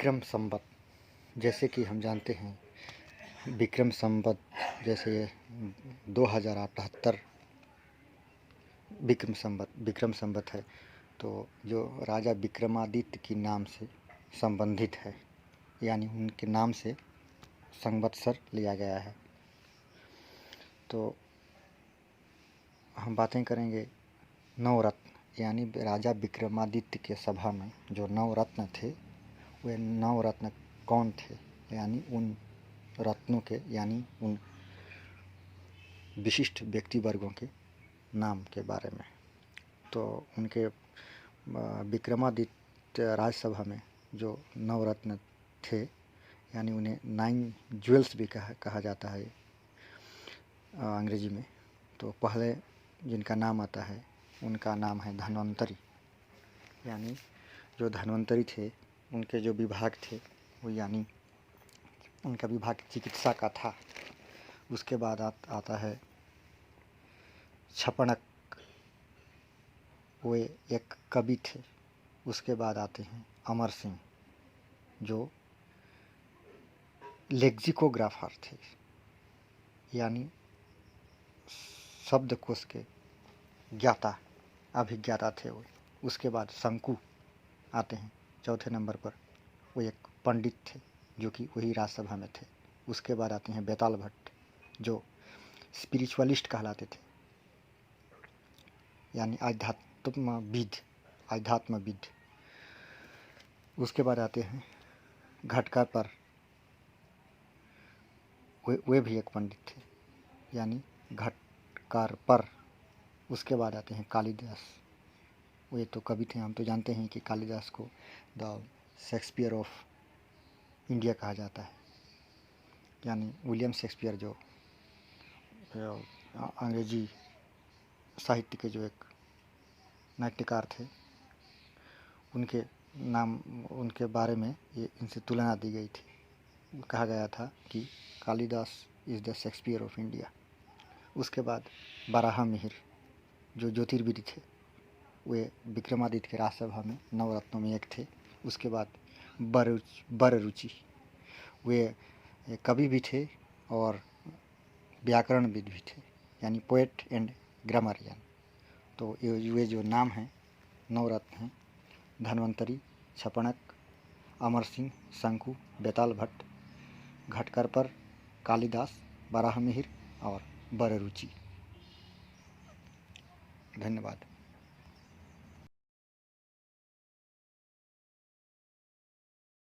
विक्रम संवत, जैसे कि हम जानते हैं विक्रम संवत जैसे 2078 विक्रम संवत है, तो जो राजा विक्रमादित्य के नाम से संबंधित है, यानी उनके नाम से संवत्सर लिया गया है। तो हम बातें करेंगे नवरत्न, यानी राजा विक्रमादित्य के सभा में जो नवरत्न थे, वे नवरत्न कौन थे, यानी उन रत्नों के, यानी उन विशिष्ट व्यक्ति वर्गों के नाम के बारे में। तो उनके विक्रमादित्य राजसभा में जो नवरत्न थे, यानी उन्हें 9 ज्वेल्स भी कहा जाता है अंग्रेजी में। तो पहले जिनका नाम आता है उनका नाम है धन्वंतरी, यानी जो धन्वंतरी थे उनके जो विभाग थे वो, यानी उनका विभाग चिकित्सा का था। उसके बाद आता है छपणक, वे एक कवि थे। उसके बाद आते हैं अमर सिंह, जो लेक्सिकोग्राफर थे, यानी शब्दकोश के ज्ञाता, अभिज्ञाता थे वो। उसके बाद शंकु आते हैं चौथे नंबर पर, वो एक पंडित थे जो कि वही राजसभा में थे। उसके बाद आते हैं बेताल भट्ट, जो स्पिरिचुअलिस्ट कहलाते थे, यानी आध्यात्मविद। उसके बाद आते हैं घटकर पर, वे भी एक पंडित थे, यानी घटकार पर। उसके बाद आते हैं कालिदास, वे तो कवि थे। हम तो जानते हैं कि कालिदास को द शेक्सपियर ऑफ इंडिया कहा जाता है, यानी विलियम शेक्सपियर जो अंग्रेजी साहित्य के जो एक नाट्यकार थे, उनके नाम, उनके बारे में ये इनसे तुलना दी गई थी। कहा गया था कि Kalidas is the Shakespeare of India. उसके बाद बारहमिहिर जो ज्योतिर्विद थे, वे विक्रमादित्य के राजसभा में नवरत्नों में एक थे। उसके बाद बररुचि, वे कवि भी थे और व्याकरणविद भी थे, यानी पोएट एंड ग्रामरियन। तो ये जो नाम हैं नवरत्न हैं धन्वंतरी, छपणक, अमर सिंह, शंकु, बेताल भट्ट, घटकर पर, कालिदास, बारहमिहिर और बररुचि। धन्यवाद।